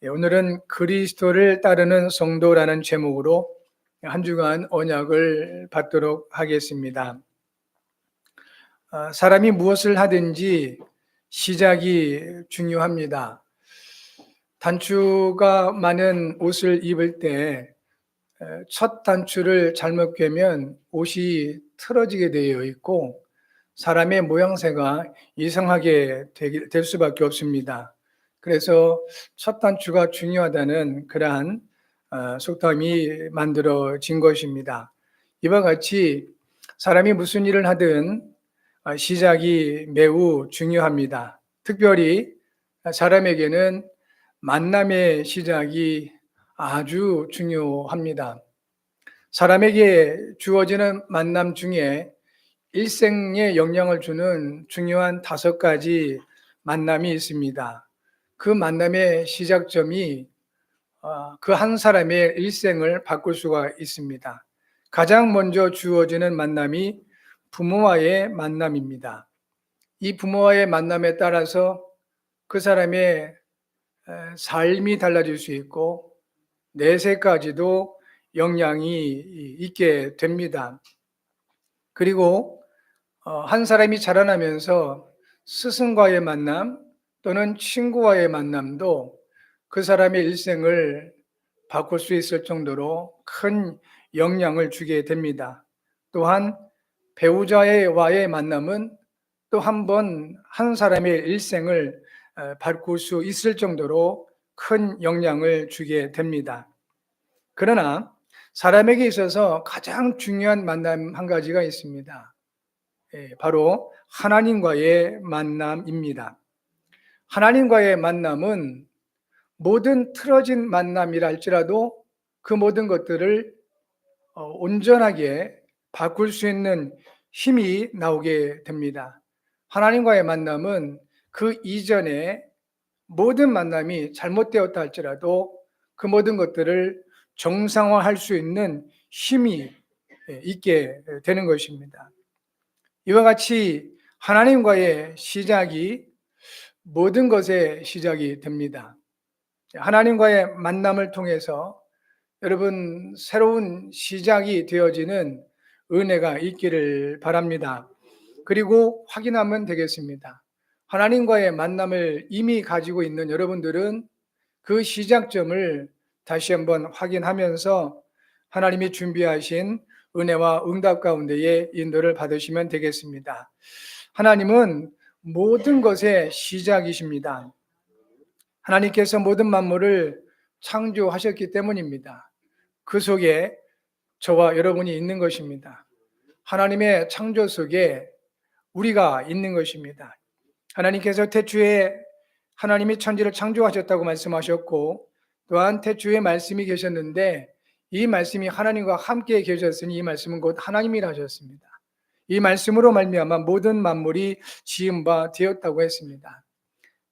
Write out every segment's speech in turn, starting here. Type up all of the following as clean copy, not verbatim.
오늘은 그리스도를 따르는 성도라는 제목으로 한 주간 언약을 받도록 하겠습니다. 사람이 무엇을 하든지 시작이 중요합니다. 단추가 많은 옷을 입을 때 첫 단추를 잘못 꿰면 옷이 틀어지게 되어 있고 사람의 모양새가 이상하게 될 수밖에 없습니다. 그래서 첫 단추가 중요하다는 그러한 속담이 만들어진 것입니다. 이와 같이 사람이 무슨 일을 하든 시작이 매우 중요합니다. 특별히 사람에게는 만남의 시작이 아주 중요합니다. 사람에게 주어지는 만남 중에 일생에 영향을 주는 중요한 5가지 만남이 있습니다. 그 만남의 시작점이 그 한 사람의 일생을 바꿀 수가 있습니다. 가장 먼저 주어지는 만남이 부모와의 만남입니다. 이 부모와의 만남에 따라서 그 사람의 삶이 달라질 수 있고 내세까지도 영향이 있게 됩니다. 그리고 한 사람이 자라나면서 스승과의 만남 또는 친구와의 만남도 그 사람의 일생을 바꿀 수 있을 정도로 큰 영향을 주게 됩니다. 또한 배우자와의 만남은 또 한 번 한 사람의 일생을 바꿀 수 있을 정도로 큰 영향을 주게 됩니다. 그러나 사람에게 있어서 가장 중요한 만남 한 가지가 있습니다. 바로 하나님과의 만남입니다. 하나님과의 만남은 모든 틀어진 만남이라 할지라도 그 모든 것들을 온전하게 바꿀 수 있는 힘이 나오게 됩니다. 하나님과의 만남은 그 이전에 모든 만남이 잘못되었다 할지라도 그 모든 것들을 정상화할 수 있는 힘이 있게 되는 것입니다. 이와 같이 하나님과의 시작이 모든 것의 시작이 됩니다. 하나님과의 만남을 통해서 여러분 새로운 시작이 되어지는 은혜가 있기를 바랍니다. 그리고 확인하면 되겠습니다. 하나님과의 만남을 이미 가지고 있는 여러분들은 그 시작점을 다시 한번 확인하면서 하나님이 준비하신 은혜와 응답 가운데에 인도를 받으시면 되겠습니다. 하나님은 모든 것의 시작이십니다. 하나님께서 모든 만물을 창조하셨기 때문입니다. 그 속에 저와 여러분이 있는 것입니다. 하나님의 창조 속에 우리가 있는 것입니다. 하나님께서 태초에 하나님이 천지를 창조하셨다고 말씀하셨고 또한 태초에 말씀이 계셨는데 이 말씀이 하나님과 함께 계셨으니 이 말씀은 곧 하나님이라 하셨습니다. 이 말씀으로 말미암아 모든 만물이 지은 바 되었다고 했습니다.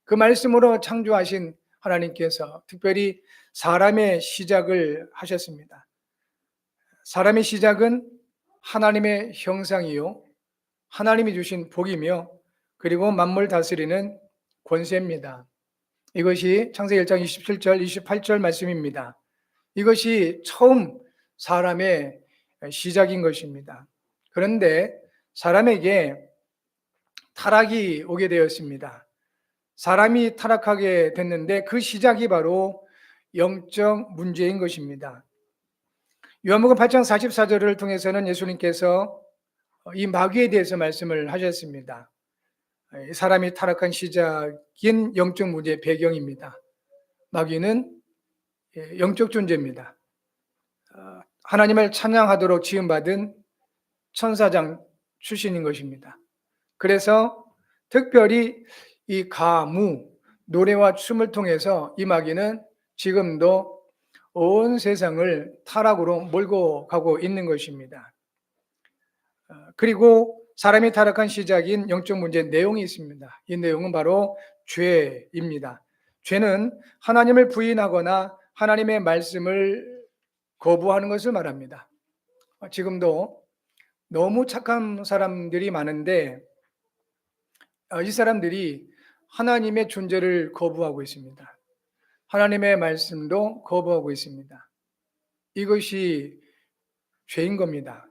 그 말씀으로 창조하신 하나님께서 특별히 사람의 시작을 하셨습니다. 사람의 시작은 하나님의 형상이요 하나님이 주신 복이며 그리고 만물 다스리는 권세입니다. 이것이 창세기 1장 27절 28절 말씀입니다. 이것이 처음 사람의 시작인 것입니다. 그런데 사람에게 타락이 오게 되었습니다. 사람이 타락하게 됐는데 그 시작이 바로 영적 문제인 것입니다. 요한복음 8장 44절을 통해서는 예수님께서 이 마귀에 대해서 말씀을 하셨습니다. 사람이 타락한 시작인 영적 문제의 배경입니다. 마귀는 영적 존재입니다. 하나님을 찬양하도록 지음받은 천사장 출신인 것입니다. 그래서 특별히 이 가무, 노래와 춤을 통해서 이 마귀는 지금도 온 세상을 타락으로 몰고 가고 있는 것입니다. 그리고 사람이 타락한 시작인 영적 문제 내용이 있습니다. 이 내용은 바로 죄입니다. 죄는 하나님을 부인하거나 하나님의 말씀을 거부하는 것을 말합니다. 지금도 너무 착한 사람들이 많은데 이 사람들이 하나님의 존재를 거부하고 있습니다. 하나님의 말씀도 거부하고 있습니다. 이것이 죄인 겁니다.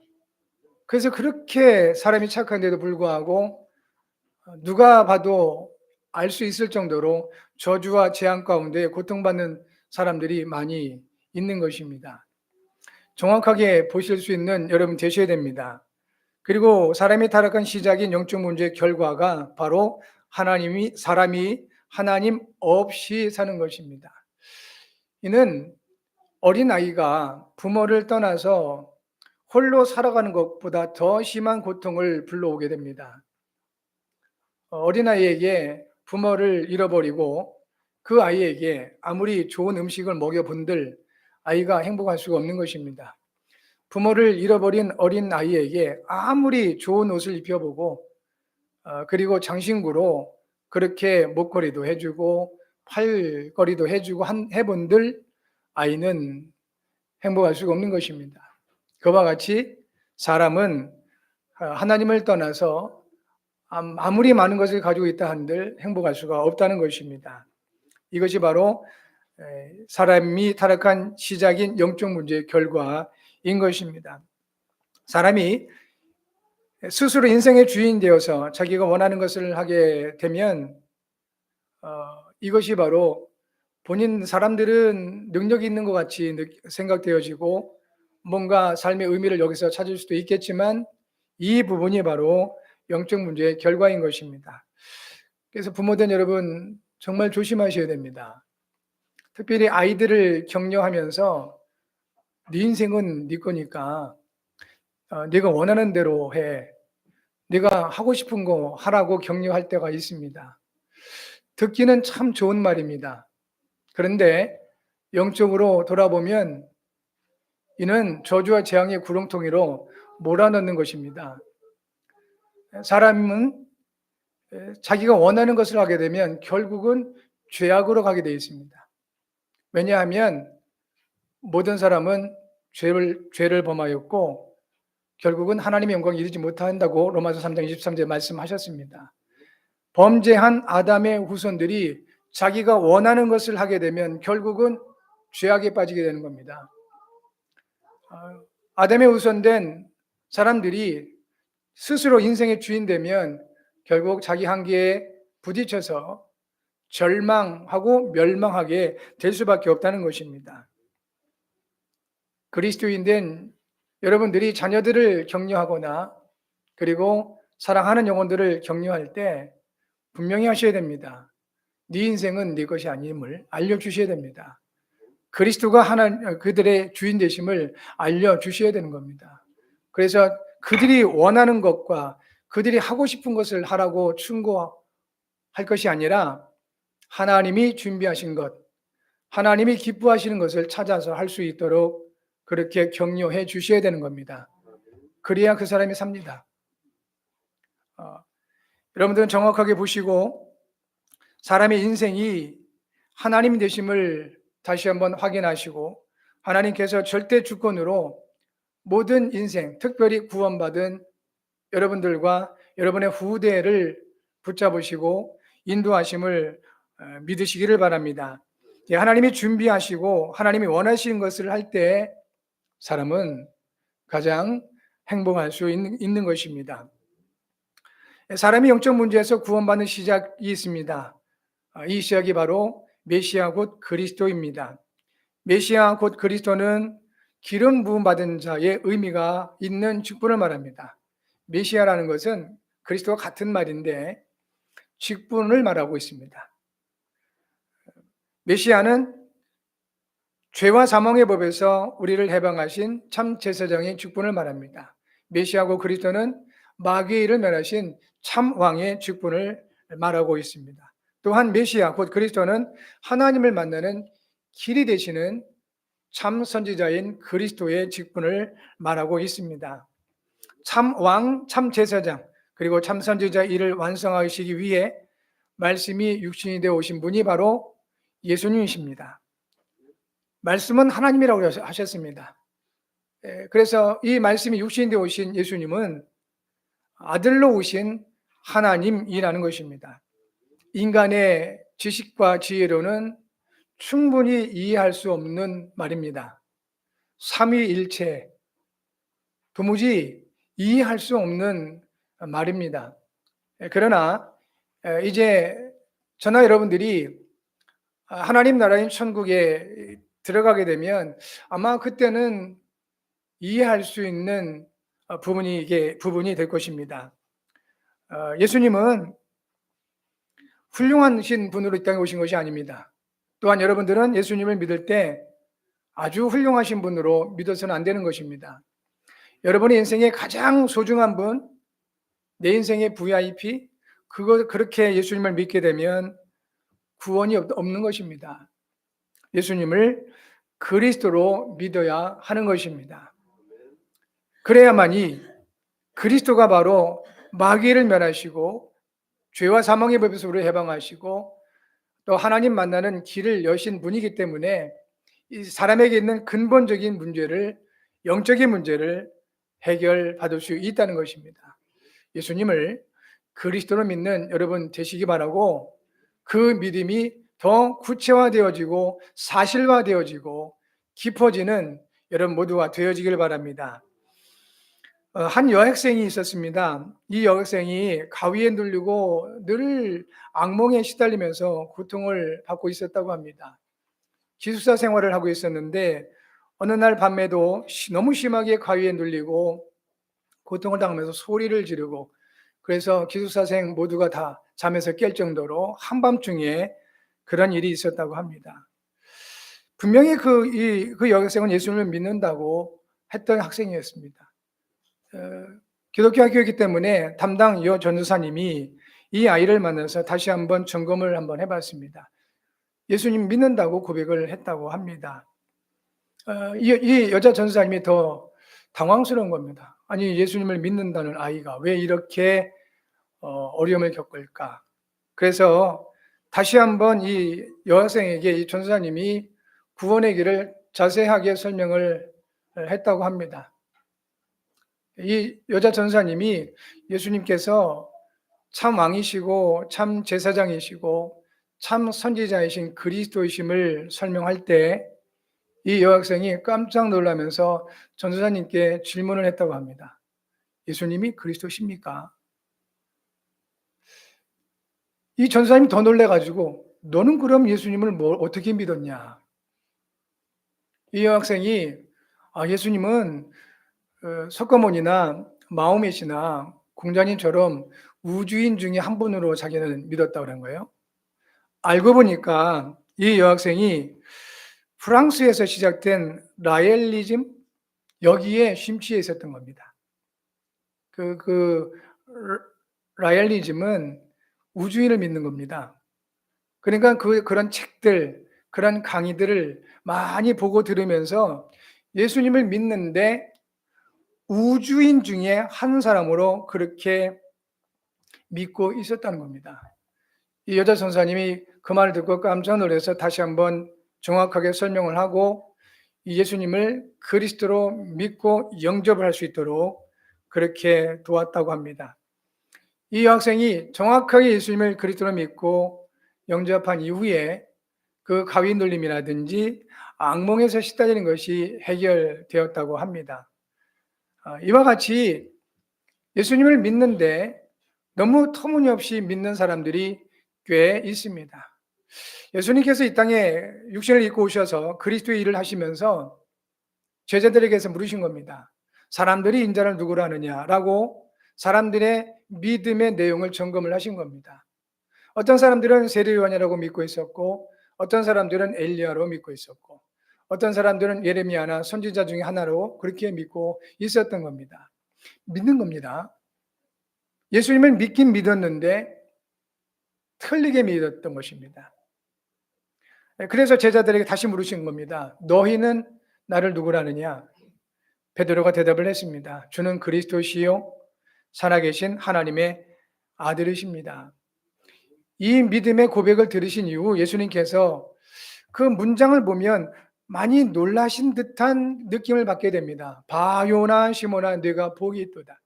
그래서 그렇게 사람이 착한데도 불구하고 누가 봐도 알 수 있을 정도로 저주와 재앙 가운데 고통받는 사람들이 많이 있는 것입니다. 정확하게 보실 수 있는 여러분 되셔야 됩니다. 그리고 사람이 타락한 시작인 영적 문제의 결과가 바로 사람이 하나님 없이 사는 것입니다. 이는 어린아이가 부모를 떠나서 홀로 살아가는 것보다 더 심한 고통을 불러오게 됩니다. 어린아이에게 부모를 잃어버리고 그 아이에게 아무리 좋은 음식을 먹여본들 아이가 행복할 수가 없는 것입니다. 부모를 잃어버린 어린아이에게 아무리 좋은 옷을 입혀보고 그리고 장신구로 그렇게 목걸이도 해주고 팔걸이도 해주고 해본들 아이는 행복할 수가 없는 것입니다. 그와 같이 사람은 하나님을 떠나서 아무리 많은 것을 가지고 있다 한들 행복할 수가 없다는 것입니다. 이것이 바로 사람이 타락한 시작인 영적 문제의 결과인 것입니다. 사람이 스스로 인생의 주인 되어서 자기가 원하는 것을 하게 되면 이것이 바로 본인 사람들은 능력이 있는 것 같이 생각되어지고 뭔가 삶의 의미를 여기서 찾을 수도 있겠지만 이 부분이 바로 영적 문제의 결과인 것입니다. 그래서 부모된 여러분 정말 조심하셔야 됩니다. 특별히 아이들을 격려하면서 네 인생은 네 거니까 네가 원하는 대로 해. 네가 하고 싶은 거 하라고 격려할 때가 있습니다. 듣기는 참 좋은 말입니다. 그런데 영적으로 돌아보면 이는 저주와 재앙의 구렁텅이로 몰아넣는 것입니다. 사람은 자기가 원하는 것을 하게 되면 결국은 죄악으로 가게 되어 있습니다. 왜냐하면 모든 사람은 죄를 범하였고 결국은 하나님의 영광에 이르지 못한다고 로마서 3장 23절에 말씀하셨습니다. 범죄한 아담의 후손들이 자기가 원하는 것을 하게 되면 결국은 죄악에 빠지게 되는 겁니다. 아담의 후손된 사람들이 스스로 인생의 주인 되면 결국 자기 한계에 부딪혀서 절망하고 멸망하게 될 수밖에 없다는 것입니다. 그리스도인된 여러분들이 자녀들을 격려하거나 그리고 사랑하는 영혼들을 격려할 때 분명히 하셔야 됩니다. 네 인생은 네 것이 아님을 알려주셔야 됩니다. 그리스도가 그들의 주인 되심을 알려주셔야 되는 겁니다. 그래서 그들이 원하는 것과 그들이 하고 싶은 것을 하라고 충고할 것이 아니라 하나님이 준비하신 것, 하나님이 기뻐하시는 것을 찾아서 할 수 있도록 그렇게 격려해 주셔야 되는 겁니다. 그래야 그 사람이 삽니다. 여러분들은 정확하게 보시고 사람의 인생이 하나님 되심을 다시 한번 확인하시고 하나님께서 절대 주권으로 모든 인생, 특별히 구원받은 여러분들과 여러분의 후대를 붙잡으시고 인도하심을 믿으시기를 바랍니다. 하나님이 준비하시고 하나님이 원하시는 것을 할 때 사람은 가장 행복할 수 있는 것입니다. 사람이 영적 문제에서 구원받는 시작이 있습니다. 이 시작이 바로 메시아 곧 그리스도입니다. 메시아 곧 그리스도는 기름 부음 받은 자의 의미가 있는 직분을 말합니다. 메시아라는 것은 그리스도와 같은 말인데 직분을 말하고 있습니다. 메시아는 죄와 사망의 법에서 우리를 해방하신 참 제사장의 직분을 말합니다. 메시아고 그리스도는 마귀의 일을 멸하신 참 왕의 직분을 말하고 있습니다. 또한 메시아 곧 그리스도는 하나님을 만나는 길이 되시는 참 선지자인 그리스도의 직분을 말하고 있습니다. 참 왕, 참 제사장, 그리고 참 선지자 일을 완성하시기 위해 말씀이 육신이 되어 오신 분이 바로 예수님이십니다. 말씀은 하나님이라고 하셨습니다. 그래서 이 말씀이 육신이 되어 오신 예수님은 아들로 오신 하나님이라는 것입니다. 인간의 지식과 지혜로는 충분히 이해할 수 없는 말입니다. 삼위일체, 도무지 이해할 수 없는 말입니다. 그러나 이제 저나 여러분들이 하나님 나라인 천국에 들어가게 되면 아마 그때는 이해할 수 있는 부분이 될 것입니다. 예수님은 훌륭하신 분으로 이 땅에 오신 것이 아닙니다. 또한 여러분들은 예수님을 믿을 때 아주 훌륭하신 분으로 믿어서는 안 되는 것입니다. 여러분의 인생의 가장 소중한 분, 내 인생의 VIP, 그렇게 예수님을 믿게 되면 구원이 없는 것입니다. 예수님을 그리스도로 믿어야 하는 것입니다. 그래야만이 그리스도가 바로 마귀를 멸하시고 죄와 사망의 법에서 우리를 해방하시고 또 하나님 만나는 길을 여신 분이기 때문에 이 사람에게 있는 근본적인 문제를, 영적인 문제를 해결받을 수 있다는 것입니다. 예수님을 그리스도로 믿는 여러분 되시기 바라고, 그 믿음이 더 구체화되어지고 사실화되어지고 깊어지는 여러분 모두가 되어지길 바랍니다. 한 여학생이 있었습니다. 이 여학생이 가위에 눌리고 늘 악몽에 시달리면서 고통을 받고 있었다고 합니다. 기숙사 생활을 하고 있었는데 어느 날 밤에도 너무 심하게 가위에 눌리고 고통을 당하면서 소리를 지르고, 그래서 기숙사생 모두가 다 잠에서 깰 정도로 한밤중에 그런 일이 있었다고 합니다. 분명히 그 여학생은 예수님을 믿는다고 했던 학생이었습니다. 기독교 학교이기 때문에 담당 여 전도사님이 이 아이를 만나서 다시 한번 점검을 한번 해봤습니다. 예수님 믿는다고 고백을 했다고 합니다. 이 여자 전도사님이 더 당황스러운 겁니다. 아니, 예수님을 믿는다는 아이가 왜 이렇게 어려움을 겪을까? 그래서 다시 한번 이 여학생에게 이 전도사님이 구원의 길을 자세하게 설명을 했다고 합니다. 이 여자 전사님이 예수님께서 참 왕이시고 참 제사장이시고 참 선지자이신 그리스도이심을 설명할 때 이 여학생이 깜짝 놀라면서 전도사님께 질문을 했다고 합니다. 예수님이 그리스도십니까? 이 전도사님이 더 놀래가지고 너는 그럼 예수님을 어떻게 믿었냐? 이 여학생이 예수님은 석가모니나 마호мет이나 공자님처럼 우주인 중에 한 분으로 자기는 믿었다고 그런 거예요. 알고 보니까 이 여학생이 프랑스에서 시작된 라엘리즘, 여기에 심취해 있었던 겁니다. 라엘리즘은 우주인을 믿는 겁니다. 그러니까 그런 책들, 그런 강의들을 많이 보고 들으면서 예수님을 믿는데 우주인 중에 한 사람으로 그렇게 믿고 있었다는 겁니다. 이 여자 선사님이 그 말을 듣고 깜짝 놀라서 다시 한번 정확하게 설명을 하고 예수님을 그리스도로 믿고 영접을 할 수 있도록 그렇게 도왔다고 합니다. 이 여학생이 정확하게 예수님을 그리스도로 믿고 영접한 이후에 그 가위 눌림이라든지 악몽에서 시달리는 것이 해결되었다고 합니다. 이와 같이 예수님을 믿는데 너무 터무니없이 믿는 사람들이 꽤 있습니다. 예수님께서 이 땅에 육신을 입고 오셔서 그리스도의 일을 하시면서 제자들에게서 물으신 겁니다. 사람들이 인자를 누구로 하느냐라고 사람들의 믿음의 내용을 점검을 하신 겁니다. 어떤 사람들은 세례 요한이라고 믿고 있었고, 어떤 사람들은 엘리야로 믿고 있었고, 어떤 사람들은 예레미야나 선지자 중에 하나로 그렇게 믿고 있었던 겁니다. 믿는 겁니다. 예수님을 믿긴 믿었는데 틀리게 믿었던 것입니다. 그래서 제자들에게 다시 물으신 겁니다. 너희는 나를 누구라 하느냐? 베드로가 대답을 했습니다. 주는 그리스도시요 살아계신 하나님의 아들이십니다. 이 믿음의 고백을 들으신 이후 예수님께서 그 문장을 보면 많이 놀라신 듯한 느낌을 받게 됩니다. 바요나 시모나 네가 복이 있도다.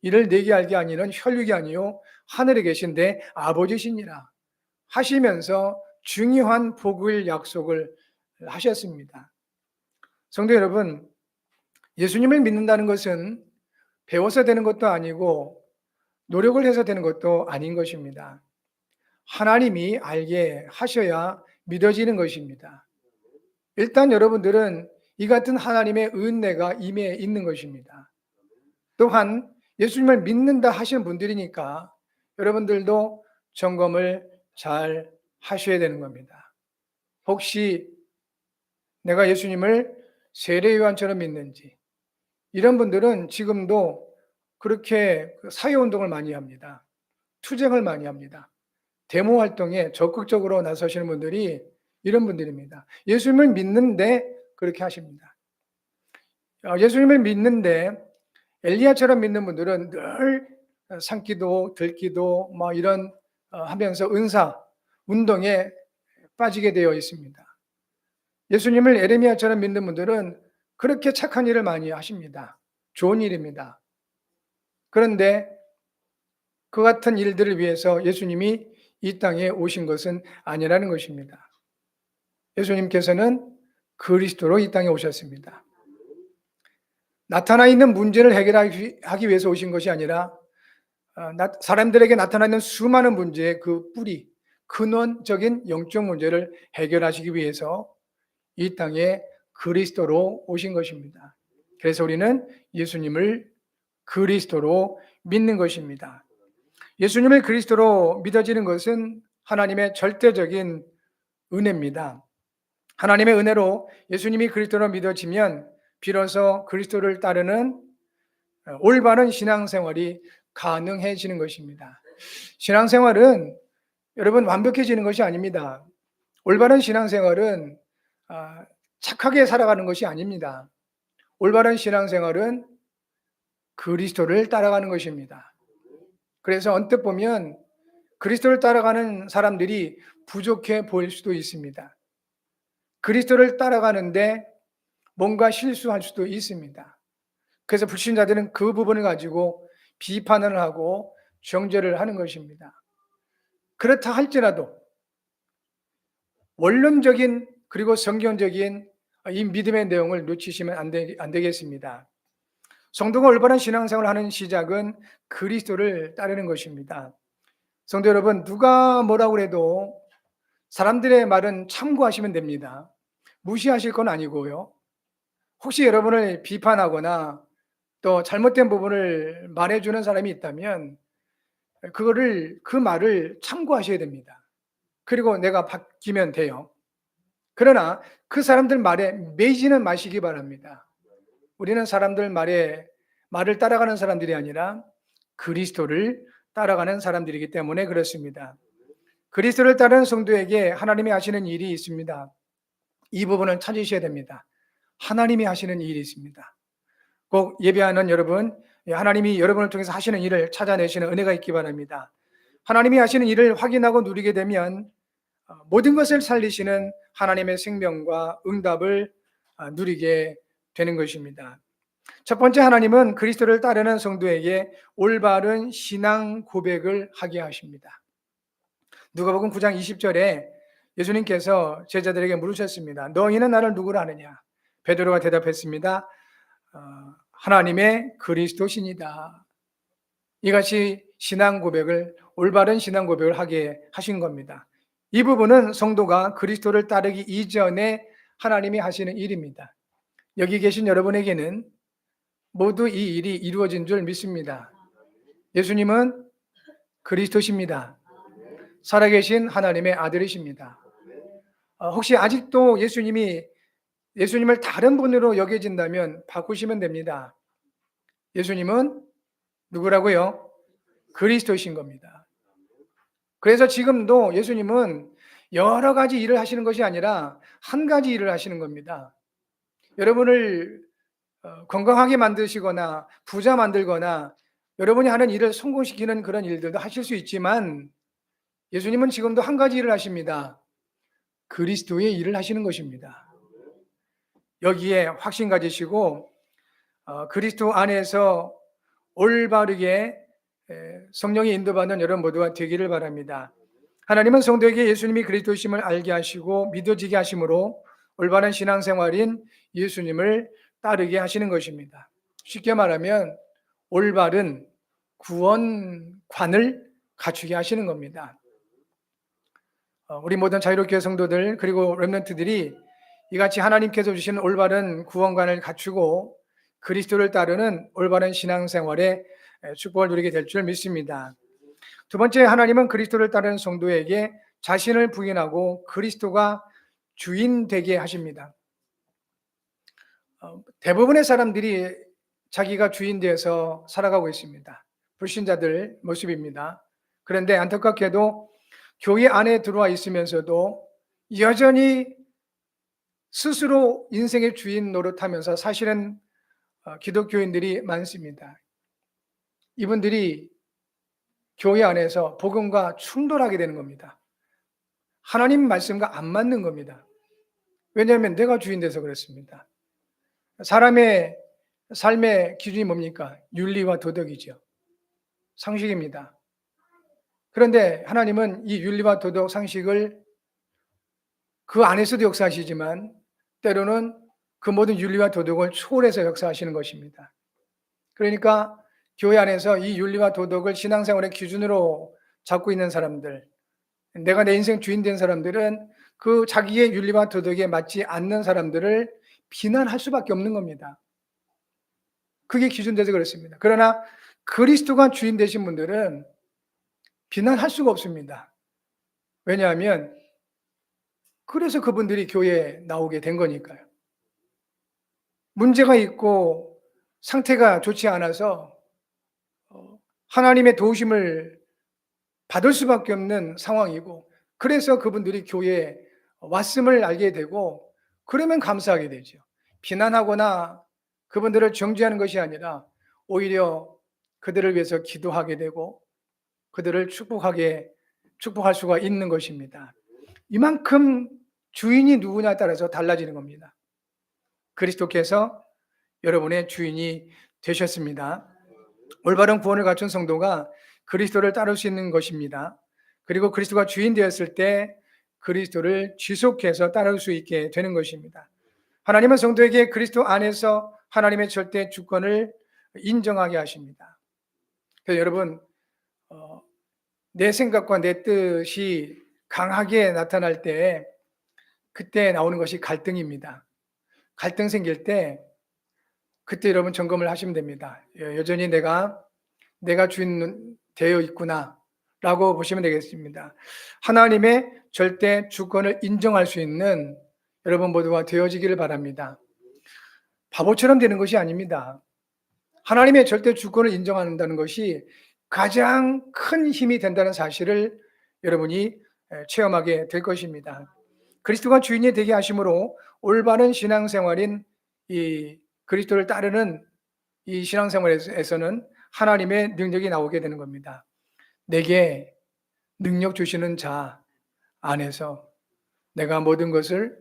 이를 내게 알게 아니는 혈육이 아니요 하늘에 계신 내 아버지시니라 하시면서 중요한 복을 약속을 하셨습니다. 성도 여러분, 예수님을 믿는다는 것은 배워서 되는 것도 아니고 노력을 해서 되는 것도 아닌 것입니다. 하나님이 알게 하셔야 믿어지는 것입니다. 일단 여러분들은 이 같은 하나님의 은혜가 임해 있는 것입니다. 또한 예수님을 믿는다 하시는 분들이니까 여러분들도 점검을 잘 하셔야 되는 겁니다. 혹시 내가 예수님을 세례요한처럼 믿는지, 이런 분들은 지금도 그렇게 사회운동을 많이 합니다. 투쟁을 많이 합니다. 데모 활동에 적극적으로 나서시는 분들이 이런 분들입니다. 예수님을 믿는데 그렇게 하십니다. 예수님을 믿는데 엘리야처럼 믿는 분들은 늘 산기도 들기도 뭐 이런 하면서 은사 운동에 빠지게 되어 있습니다. 예수님을 에레미야처럼 믿는 분들은 그렇게 착한 일을 많이 하십니다. 좋은 일입니다. 그런데 그 같은 일들을 위해서 예수님이 이 땅에 오신 것은 아니라는 것입니다. 예수님께서는 그리스도로 이 땅에 오셨습니다. 나타나 있는 문제를 해결하기 위해서 오신 것이 아니라 사람들에게 나타나 있는 수많은 문제의 그 뿌리, 근원적인 영적 문제를 해결하시기 위해서 이 땅에 그리스도로 오신 것입니다. 그래서 우리는 예수님을 그리스도로 믿는 것입니다. 예수님을 그리스도로 믿어지는 것은 하나님의 절대적인 은혜입니다. 하나님의 은혜로 예수님이 그리스도로 믿어지면 비로소 그리스도를 따르는 올바른 신앙생활이 가능해지는 것입니다. 신앙생활은 여러분 완벽해지는 것이 아닙니다. 올바른 신앙생활은 착하게 살아가는 것이 아닙니다. 올바른 신앙생활은 그리스도를 따라가는 것입니다. 그래서 언뜻 보면 그리스도를 따라가는 사람들이 부족해 보일 수도 있습니다. 그리스도를 따라가는데 뭔가 실수할 수도 있습니다. 그래서 불신자들은 그 부분을 가지고 비판을 하고 정죄를 하는 것입니다. 그렇다 할지라도 원론적인 그리고 성경적인 이 믿음의 내용을 놓치시면 안 되겠습니다. 성도가 올바른 신앙생활을 하는 시작은 그리스도를 따르는 것입니다. 성도 여러분, 누가 뭐라고 해도 사람들의 말은 참고하시면 됩니다. 무시하실 건 아니고요. 혹시 여러분을 비판하거나 또 잘못된 부분을 말해주는 사람이 있다면 그 말을 참고하셔야 됩니다. 그리고 내가 바뀌면 돼요. 그러나 그 사람들 말에 매이지는 마시기 바랍니다. 우리는 사람들 말을 따라가는 사람들이 아니라 그리스도를 따라가는 사람들이기 때문에 그렇습니다. 그리스도를 따르는 성도에게 하나님이 하시는 일이 있습니다. 이 부분을 찾으셔야 됩니다. 하나님이 하시는 일이 있습니다. 꼭 예배하는 여러분, 하나님이 여러분을 통해서 하시는 일을 찾아내시는 은혜가 있기 바랍니다. 하나님이 하시는 일을 확인하고 누리게 되면 모든 것을 살리시는 하나님의 생명과 응답을 누리게 되는 것입니다. 첫 번째, 하나님은 그리스도를 따르는 성도에게 올바른 신앙 고백을 하게 하십니다. 누가복음 9장 20절에 예수님께서 제자들에게 물으셨습니다. 너희는 나를 누구로 아느냐? 베드로가 대답했습니다. 하나님의 그리스도시니다. 이같이 신앙 고백을, 올바른 신앙 고백을 하게 하신 겁니다. 이 부분은 성도가 그리스도를 따르기 이전에 하나님이 하시는 일입니다. 여기 계신 여러분에게는 모두 이 일이 이루어진 줄 믿습니다. 예수님은 그리스도십니다. 살아계신 하나님의 아들이십니다. 혹시 아직도 예수님을 다른 분으로 여겨진다면 바꾸시면 됩니다. 예수님은 누구라고요? 그리스도이신 겁니다. 그래서 지금도 예수님은 여러 가지 일을 하시는 것이 아니라 한 가지 일을 하시는 겁니다. 여러분을 건강하게 만드시거나 부자 만들거나 여러분이 하는 일을 성공시키는 그런 일들도 하실 수 있지만 예수님은 지금도 한 가지 일을 하십니다. 그리스도의 일을 하시는 것입니다. 여기에 확신 가지시고 그리스도 안에서 올바르게 성령의 인도받는 여러분 모두가 되기를 바랍니다. 하나님은 성도에게 예수님이 그리스도이심을 알게 하시고 믿어지게 하심으로 올바른 신앙생활인 예수님을 따르게 하시는 것입니다. 쉽게 말하면 올바른 구원관을 갖추게 하시는 겁니다. 우리 모든 자유롭게 성도들 그리고 렘넌트들이 이같이 하나님께서 주신 올바른 구원관을 갖추고 그리스도를 따르는 올바른 신앙생활에 축복을 누리게 될 줄 믿습니다. 두 번째, 하나님은 그리스도를 따르는 성도에게 자신을 부인하고 그리스도가 주인 되게 하십니다. 대부분의 사람들이 자기가 주인 되어서 살아가고 있습니다. 불신자들 모습입니다. 그런데 안타깝게도 교회 안에 들어와 있으면서도 여전히 스스로 인생의 주인 노릇하면서 사실은 기독교인들이 많습니다. 이분들이 교회 안에서 복음과 충돌하게 되는 겁니다. 하나님 말씀과 안 맞는 겁니다. 왜냐하면 내가 주인 돼서 그렇습니다. 사람의 삶의 기준이 뭡니까? 윤리와 도덕이죠. 상식입니다. 그런데 하나님은 이 윤리와 도덕 상식을 그 안에서도 역사하시지만 때로는 그 모든 윤리와 도덕을 초월해서 역사하시는 것입니다. 그러니까 교회 안에서 이 윤리와 도덕을 신앙생활의 기준으로 잡고 있는 사람들, 내가 내 인생 주인 된 사람들은 그 자기의 윤리와 도덕에 맞지 않는 사람들을 비난할 수밖에 없는 겁니다. 그게 기준 돼서 그렇습니다. 그러나 그리스도가 주인 되신 분들은 비난할 수가 없습니다. 왜냐하면 그래서 그분들이 교회에 나오게 된 거니까요. 문제가 있고 상태가 좋지 않아서 하나님의 도우심을 받을 수밖에 없는 상황이고, 그래서 그분들이 교회에 왔음을 알게 되고, 그러면 감사하게 되죠. 비난하거나 그분들을 정죄하는 것이 아니라 오히려 그들을 위해서 기도하게 되고 그들을 축복할 수가 있는 것입니다. 이만큼 주인이 누구냐에 따라서 달라지는 겁니다. 그리스도께서 여러분의 주인이 되셨습니다. 올바른 구원을 갖춘 성도가 그리스도를 따를 수 있는 것입니다. 그리고 그리스도가 주인 되었을 때 그리스도를 지속해서 따를 수 있게 되는 것입니다. 하나님은 성도에게 그리스도 안에서 하나님의 절대 주권을 인정하게 하십니다. 그래서 여러분, 내 생각과 내 뜻이 강하게 나타날 때 그때 나오는 것이 갈등입니다. 갈등 생길 때 그때 여러분 점검을 하시면 됩니다. 여전히 내가 주인 되어 있구나 라고 보시면 되겠습니다. 하나님의 절대 주권을 인정할 수 있는 여러분 모두가 되어지기를 바랍니다. 바보처럼 되는 것이 아닙니다. 하나님의 절대 주권을 인정한다는 것이 가장 큰 힘이 된다는 사실을 여러분이 체험하게 될 것입니다. 그리스도가 주인이 되게 하심으로 올바른 신앙생활인 이 그리스도를 따르는 이 신앙생활에서는 하나님의 능력이 나오게 되는 겁니다. 내게 능력 주시는 자 안에서 내가 모든 것을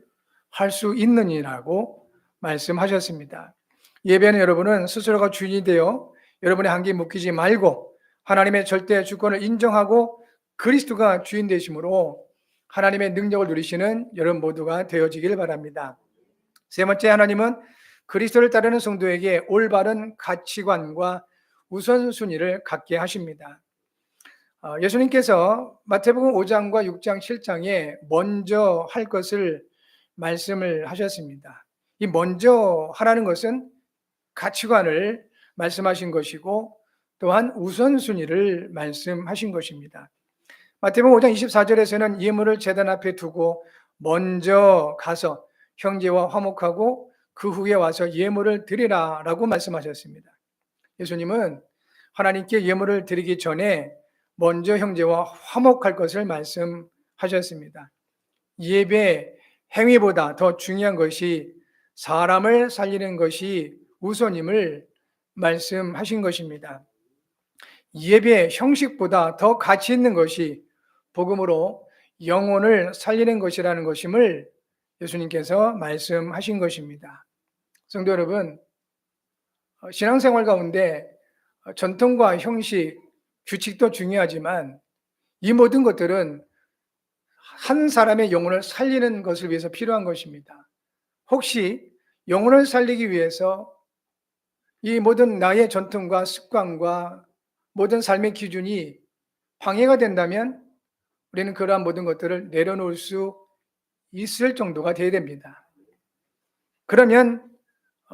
할 수 있느니라고 말씀하셨습니다. 예배는 여러분은 스스로가 주인이 되어 여러분의 한계에 묶이지 말고 하나님의 절대 주권을 인정하고 그리스도가 주인 되심으로 하나님의 능력을 누리시는 여러분 모두가 되어지길 바랍니다. 세 번째, 하나님은 그리스도를 따르는 성도에게 올바른 가치관과 우선순위를 갖게 하십니다. 예수님께서 마태복음 5장과 6장, 7장에 먼저 할 것을 말씀을 하셨습니다. 이 먼저 하라는 것은 가치관을 말씀하신 것이고 또한 우선순위를 말씀하신 것입니다. 마태복음 5장 24절에서는 예물을 제단 앞에 두고 먼저 가서 형제와 화목하고 그 후에 와서 예물을 드리라 라고 말씀하셨습니다. 예수님은 하나님께 예물을 드리기 전에 먼저 형제와 화목할 것을 말씀하셨습니다. 예배 행위보다 더 중요한 것이 사람을 살리는 것이 우선임을 말씀하신 것입니다. 예배 형식보다 더 가치 있는 것이 복음으로 영혼을 살리는 것이라는 것임을 예수님께서 말씀하신 것입니다. 성도 여러분, 신앙생활 가운데 전통과 형식, 규칙도 중요하지만 이 모든 것들은 한 사람의 영혼을 살리는 것을 위해서 필요한 것입니다. 혹시 영혼을 살리기 위해서 이 모든 나의 전통과 습관과 모든 삶의 기준이 방해가 된다면 우리는 그러한 모든 것들을 내려놓을 수 있을 정도가 되어야 됩니다. 그러면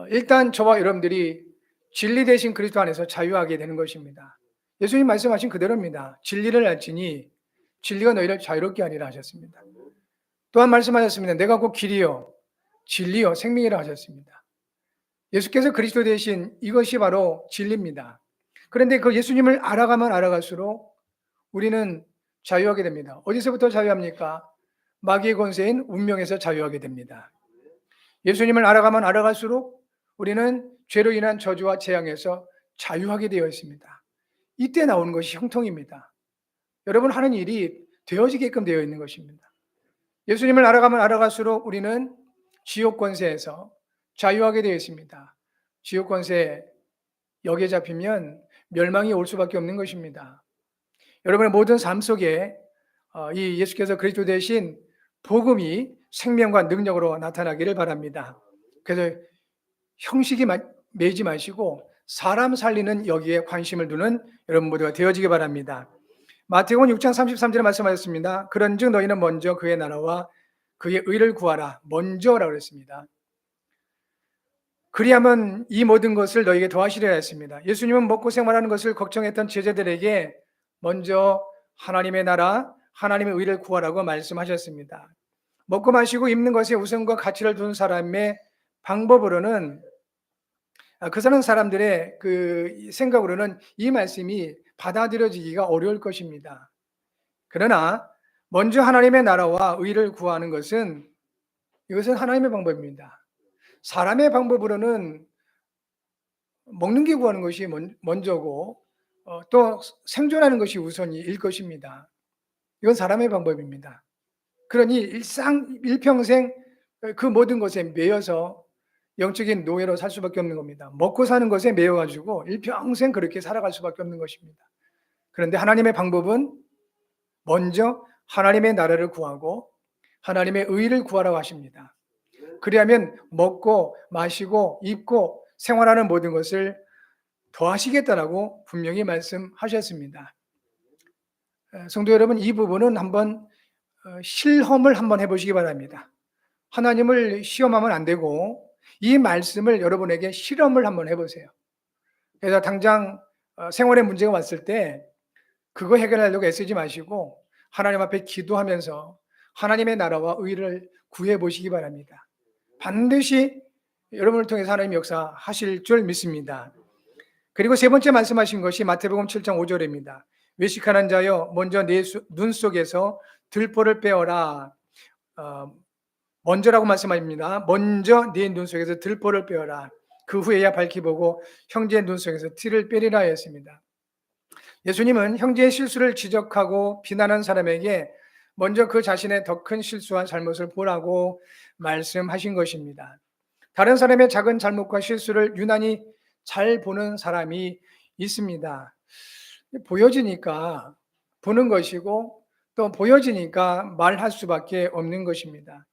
일단 저와 여러분들이 진리 대신 그리스도 안에서 자유하게 되는 것입니다. 예수님 말씀하신 그대로입니다. 진리를 알지니 진리가 너희를 자유롭게 하리라 하셨습니다. 또한 말씀하셨습니다. 내가 곧 길이요 진리요 생명이라 하셨습니다. 예수께서 그리스도 되신 이것이 바로 진리입니다. 그런데 그 예수님을 알아가면 알아갈수록 우리는 자유하게 됩니다. 어디서부터 자유합니까? 마귀의 권세인 운명에서 자유하게 됩니다. 예수님을 알아가면 알아갈수록 우리는 죄로 인한 저주와 재앙에서 자유하게 되어 있습니다. 이때 나오는 것이 형통입니다. 여러분 하는 일이 되어지게끔 되어 있는 것입니다. 예수님을 알아가면 알아갈수록 우리는 지옥 권세에서 자유하게 되어 있습니다. 지옥 권세 여기에 잡히면 멸망이 올 수밖에 없는 것입니다. 여러분의 모든 삶 속에 이 예수께서 그리스도 되신 복음이 생명과 능력으로 나타나기를 바랍니다. 그래서 형식이 매지 마시고 사람 살리는 여기에 관심을 두는 여러분 모두가 되어지기 바랍니다. 마태복음 6장 33절에 말씀하셨습니다. 그런즉 너희는 먼저 그의 나라와 그의 의를 구하라. 먼저라고 그랬습니다. 그리하면 이 모든 것을 너희에게 더하시리라 했습니다. 예수님은 먹고 생활하는 것을 걱정했던 제자들에게 먼저 하나님의 나라, 하나님의 의를 구하라고 말씀하셨습니다. 먹고 마시고 입는 것에 우선과 가치를 두는 사람의 방법으로는 그 사람들의 그 생각으로는 이 말씀이 받아들여지기가 어려울 것입니다. 그러나 먼저 하나님의 나라와 의를 구하는 것은 이것은 하나님의 방법입니다. 사람의 방법으로는 먹는 게 구하는 것이 먼저고 또 생존하는 것이 우선일 것입니다. 이건 사람의 방법입니다. 그러니 일평생 그 모든 것에 매여서 영적인 노예로 살 수밖에 없는 겁니다. 먹고 사는 것에 매여가지고 일평생 그렇게 살아갈 수밖에 없는 것입니다. 그런데 하나님의 방법은 먼저 하나님의 나라를 구하고 하나님의 의를 구하라고 하십니다. 그리하면 먹고 마시고 입고 생활하는 모든 것을 더하시겠다라고 분명히 말씀하셨습니다. 성도 여러분, 이 부분은 한번 실험을 한번 해보시기 바랍니다. 하나님을 시험하면 안 되고 이 말씀을 여러분에게 실험을 한번 해보세요. 그래서 당장 생활에 문제가 왔을 때 그거 해결하려고 애쓰지 마시고 하나님 앞에 기도하면서 하나님의 나라와 의를 구해 보시기 바랍니다. 반드시 여러분을 통해서 하나님 역사하실 줄 믿습니다. 그리고 세 번째 말씀하신 것이 마태복음 7장 5절입니다. 외식하는 자여 먼저 내 눈 속에서 들보를 빼어라. 먼저라고 말씀합니다. 먼저 네 눈 속에서 들보를 빼어라. 그 후에야 밝히 보고 형제의 눈 속에서 티를 빼리라 했습니다. 예수님은 형제의 실수를 지적하고 비난한 사람에게 먼저 그 자신의 더 큰 실수와 잘못을 보라고 말씀하신 것입니다. 다른 사람의 작은 잘못과 실수를 유난히 잘 보는 사람이 있습니다. 보여지니까 보는 것이고 또 보여지니까 말할 수밖에 없는 것입니다.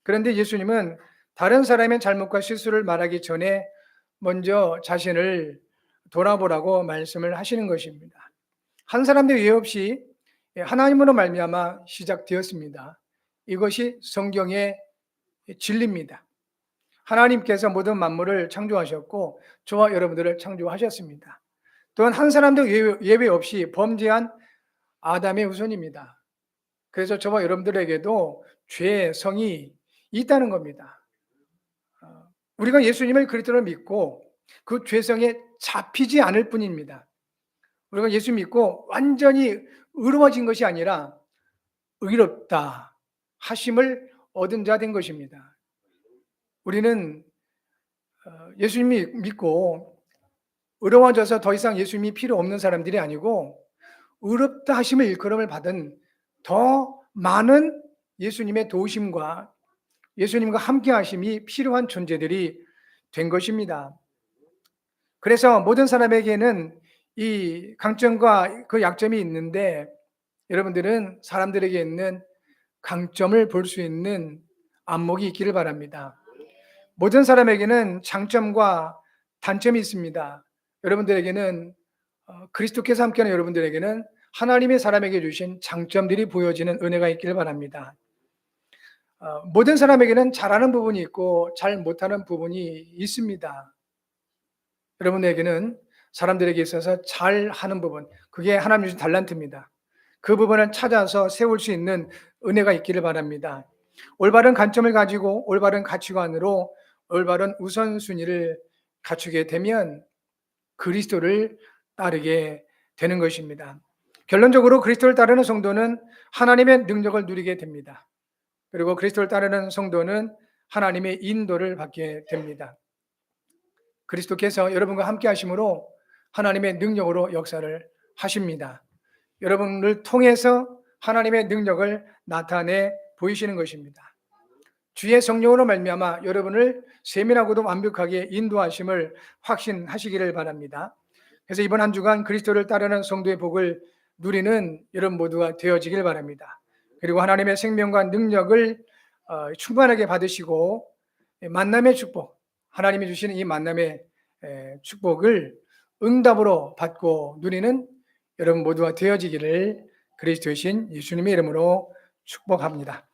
그런데 예수님은 다른 사람의 잘못과 실수를 말하기 전에 먼저 자신을 돌아보라고 말씀을 하시는 것입니다. 한 사람도 예외 없이 하나님으로 말미암아 시작되었습니다. 이것이 성경의 진리입니다. 하나님께서 모든 만물을 창조하셨고 저와 여러분들을 창조하셨습니다. 또한 한 사람도 예외 없이 범죄한 아담의 후손입니다. 그래서 저와 여러분들에게도 죄의 성이 있다는 겁니다. 우리가 예수님을 그리스도로 믿고 그 죄성에 잡히지 않을 뿐입니다. 우리가 예수 믿고 완전히 의로워진 것이 아니라 의롭다 하심을 얻은 자 된 것입니다. 우리는 예수님 믿고 의로워져서 더 이상 예수님이 필요 없는 사람들이 아니고 의롭다 하심을 일컬음을 받은 더 많은 예수님의 도우심과 예수님과 함께 하심이 필요한 존재들이 된 것입니다. 그래서 모든 사람에게는 이 강점과 그 약점이 있는데 여러분들은 사람들에게 있는 강점을 볼 수 있는 안목이 있기를 바랍니다. 모든 사람에게는 장점과 단점이 있습니다. 여러분들에게는 그리스도께서 함께하는 여러분들에게는 하나님의 사람에게 주신 장점들이 보여지는 은혜가 있기를 바랍니다. 모든 사람에게는 잘하는 부분이 있고 잘 못하는 부분이 있습니다. 여러분에게는 사람들에게 있어서 잘하는 부분, 그게 하나님 주신 달란트입니다. 그 부분을 찾아서 세울 수 있는 은혜가 있기를 바랍니다. 올바른 관점을 가지고 올바른 가치관으로 올바른 우선순위를 갖추게 되면 그리스도를 따르게 되는 것입니다. 결론적으로 그리스도를 따르는 성도는 하나님의 능력을 누리게 됩니다. 그리고 그리스도를 따르는 성도는 하나님의 인도를 받게 됩니다. 그리스도께서 여러분과 함께 하심으로 하나님의 능력으로 역사를 하십니다. 여러분을 통해서 하나님의 능력을 나타내 보이시는 것입니다. 주의 성령으로 말미암아 여러분을 세밀하고도 완벽하게 인도하심을 확신하시기를 바랍니다. 그래서 이번 한 주간 그리스도를 따르는 성도의 복을 누리는 여러분 모두가 되어지길 바랍니다. 그리고 하나님의 생명과 능력을 충만하게 받으시고 만남의 축복, 하나님이 주시는 이 만남의 축복을 응답으로 받고 누리는 여러분 모두가 되어지기를 그리스도의 신 예수님의 이름으로 축복합니다.